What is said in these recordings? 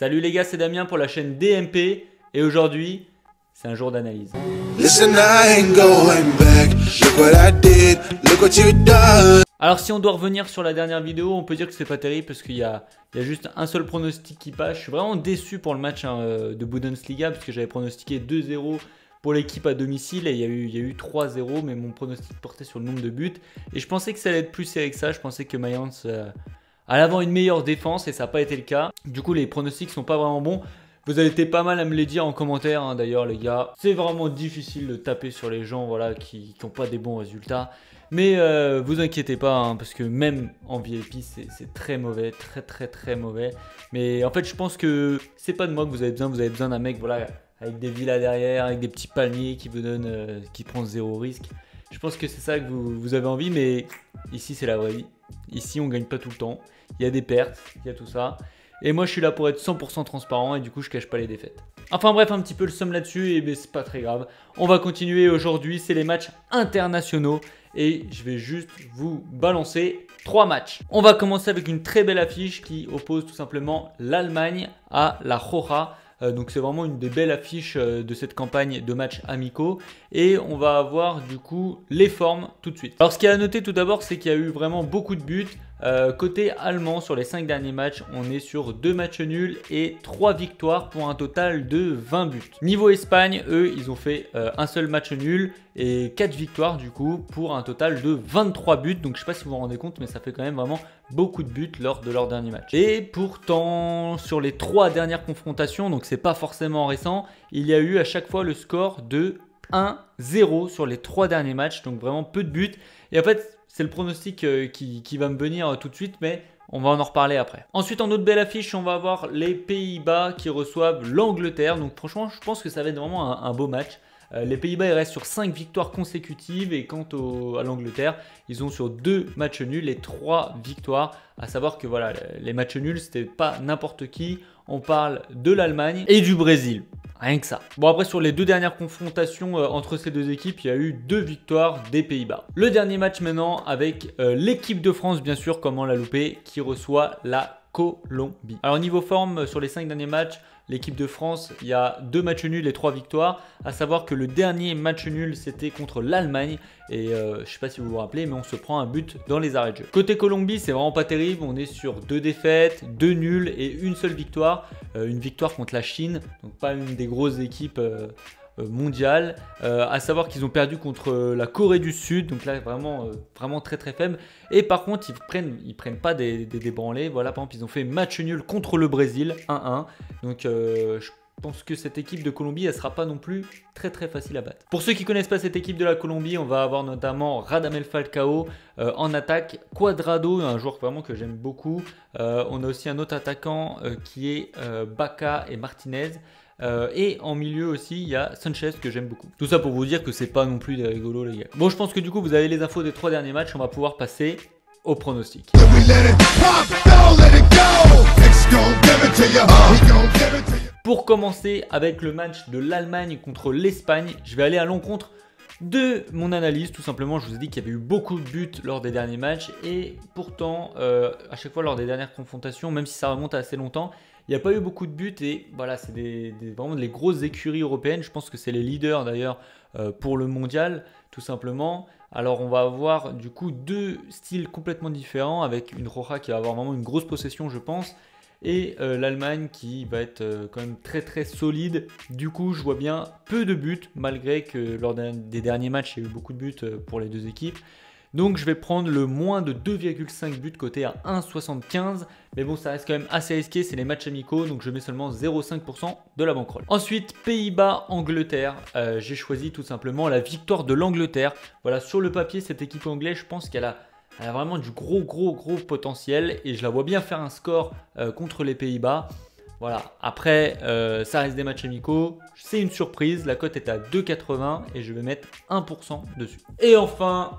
Salut les gars, c'est Damien pour la chaîne DMP et aujourd'hui, c'est un jour d'analyse. Alors si on doit revenir sur la dernière vidéo, on peut dire que c'est pas terrible parce qu'il y a juste un seul pronostic qui passe. Je suis vraiment déçu pour le match de Bundesliga parce que j'avais pronostiqué 2-0 pour l'équipe à domicile et il y a eu 3-0, mais mon pronostic portait sur le nombre de buts. Et je pensais que ça allait être plus serré que ça, je pensais que Mayence allait avoir une meilleure défense et ça n'a pas été le cas. Du coup les pronostics sont pas vraiment bons. Vous avez été pas mal à me les dire en commentaire hein, d'ailleurs les gars. C'est vraiment difficile de taper sur les gens voilà, qui n'ont pas des bons résultats. Mais vous inquiétez pas hein, parce que même en VIP c'est très mauvais, très mauvais. Mais en fait je pense que c'est pas de moi que vous avez besoin d'un mec voilà, avec des villas derrière, avec des petits palmiers qui vous donnent, qui prend zéro risque. Je pense que c'est ça que vous avez envie, mais ici c'est la vraie vie. Ici on gagne pas tout le temps, il y a des pertes, il y a tout ça. Et moi je suis là pour être 100% transparent et du coup je cache pas les défaites. Enfin bref, un petit peu le somme là-dessus et ben, c'est pas très grave. On va continuer aujourd'hui, c'est les matchs internationaux et je vais juste vous balancer 3 matchs. On va commencer avec une très belle affiche qui oppose tout simplement l'Allemagne à la Roja. Donc c'est vraiment une des belles affiches de cette campagne de matchs amicaux et on va avoir du coup les formes tout de suite. Alors ce qu'il y a à noter tout d'abord c'est qu'il y a eu vraiment beaucoup de buts. Côté allemand sur les 5 derniers matchs on est sur 2 matchs nuls et 3 victoires pour un total de 20 buts. Niveau Espagne eux ils ont fait un seul match nul et 4 victoires du coup pour un total de 23 buts. Donc je sais pas si vous vous rendez compte mais ça fait quand même vraiment beaucoup de buts lors de leur dernier match. Et pourtant sur les 3 dernières confrontations, donc c'est pas forcément récent, il y a eu à chaque fois le score de 1-0 sur les 3 derniers matchs, donc vraiment peu de buts. Et en fait c'est le pronostic qui va me venir tout de suite, mais on va en reparler après. Ensuite, en autre belle affiche, on va avoir les Pays-Bas qui reçoivent l'Angleterre. Donc franchement, je pense que ça va être vraiment un beau match. Les Pays-Bas ils restent sur 5 victoires consécutives et quant à l'Angleterre, ils ont sur 2 matchs nuls et 3 victoires. À savoir que voilà, les matchs nuls, c'était pas n'importe qui. On parle de l'Allemagne et du Brésil. Rien que ça. Bon après sur les 2 dernières confrontations entre ces 2 équipes, il y a eu 2 victoires des Pays-Bas. Le dernier match maintenant avec l'équipe de France bien sûr, comment l'a loupé, qui reçoit la Colombie. Alors niveau forme sur les 5 derniers matchs, l'équipe de France, il y a 2 matchs nuls et 3 victoires. À savoir que le dernier match nul, c'était contre l'Allemagne. Et je ne sais pas si vous vous rappelez, mais on se prend un but dans les arrêts de jeu. Côté Colombie, c'est vraiment pas terrible. On est sur 2 défaites, 2 nuls et une seule victoire. Une victoire contre la Chine, donc pas une des grosses équipes mondiale. À savoir qu'ils ont perdu contre la Corée du Sud, donc là vraiment très faible. Et par contre ils prennent pas des branlées. Voilà, par exemple ils ont fait match nul contre le Brésil 1-1. Donc je pense que cette équipe de Colombie elle sera pas non plus très facile à battre. Pour ceux qui connaissent pas cette équipe de la Colombie, on va avoir notamment Radamel Falcao en attaque, Cuadrado, un joueur vraiment que j'aime beaucoup. On a aussi un autre attaquant qui est Baca et Martinez. Et en milieu aussi il y a Sanchez que j'aime beaucoup. Tout ça pour vous dire que c'est pas non plus des rigolos les gars. Bon je pense que du coup vous avez les infos des 3 derniers matchs, on va pouvoir passer au pronostic. Pour commencer avec le match de l'Allemagne contre l'Espagne, je vais aller à l'encontre de mon analyse. Tout simplement je vous ai dit qu'il y avait eu beaucoup de buts lors des derniers matchs et pourtant à chaque fois lors des dernières confrontations, même si ça remonte à assez longtemps, il n'y a pas eu beaucoup de buts et voilà, c'est vraiment les grosses écuries européennes. Je pense que c'est les leaders d'ailleurs pour le mondial, tout simplement. Alors on va avoir du coup 2 styles complètement différents avec une Roja qui va avoir vraiment une grosse possession je pense. Et l'Allemagne qui va être quand même très solide. Du coup je vois bien peu de buts malgré que lors des derniers matchs il y a eu beaucoup de buts pour les 2 équipes. Donc je vais prendre le moins de 2,5 buts côté à 1,75. Mais bon ça reste quand même assez risqué, c'est les matchs amicaux. Donc je mets seulement 0,5% de la bankroll. Ensuite Pays-Bas-Angleterre. J'ai choisi tout simplement la victoire de l'Angleterre. Voilà, sur le papier cette équipe anglaise je pense qu'elle a vraiment du gros potentiel. Et je la vois bien faire un score contre les Pays-Bas. Voilà, après ça reste des matchs amicaux, c'est une surprise, la cote est à 2,80 et je vais mettre 1% dessus. Et enfin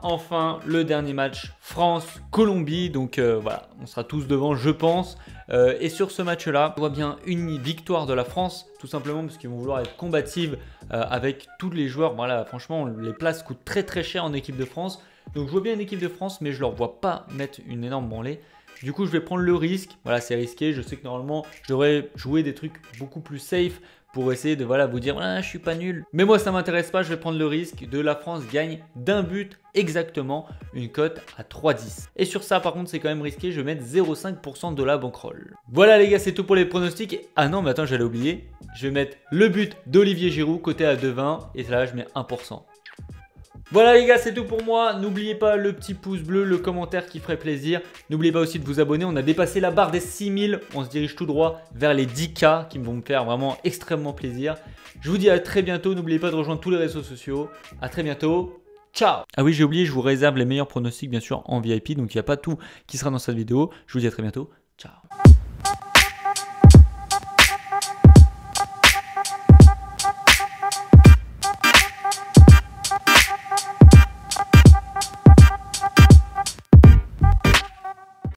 le dernier match, France-Colombie, donc voilà, on sera tous devant je pense. Et sur ce match là, on voit bien une victoire de la France, tout simplement parce qu'ils vont vouloir être combatifs avec tous les joueurs. Voilà, franchement les places coûtent très cher en équipe de France. Donc je vois bien une équipe de France mais je ne leur vois pas mettre une énorme branlée. Du coup, je vais prendre le risque. Voilà, c'est risqué. Je sais que normalement, je devrais jouer des trucs beaucoup plus safe pour essayer de vous dire ah, je suis pas nul. Mais moi, ça m'intéresse pas. Je vais prendre le risque de la France gagne d'un but exactement, une cote à 3,10. Et sur ça, par contre, c'est quand même risqué. Je vais mettre 0,5% de la bankroll. Voilà les gars, c'est tout pour les pronostics. Ah non, mais attends, j'allais oublier. Je vais mettre le but d'Olivier Giroud, coté à 2,20. Et là, je mets 1%. Voilà les gars, c'est tout pour moi. N'oubliez pas le petit pouce bleu, le commentaire qui ferait plaisir. N'oubliez pas aussi de vous abonner. On a dépassé la barre des 6000. On se dirige tout droit vers les 10K qui vont me faire vraiment extrêmement plaisir. Je vous dis à très bientôt. N'oubliez pas de rejoindre tous les réseaux sociaux. À très bientôt. Ciao. Ah oui, j'ai oublié, je vous réserve les meilleurs pronostics bien sûr en VIP. Donc il n'y a pas tout qui sera dans cette vidéo. Je vous dis à très bientôt. Ciao.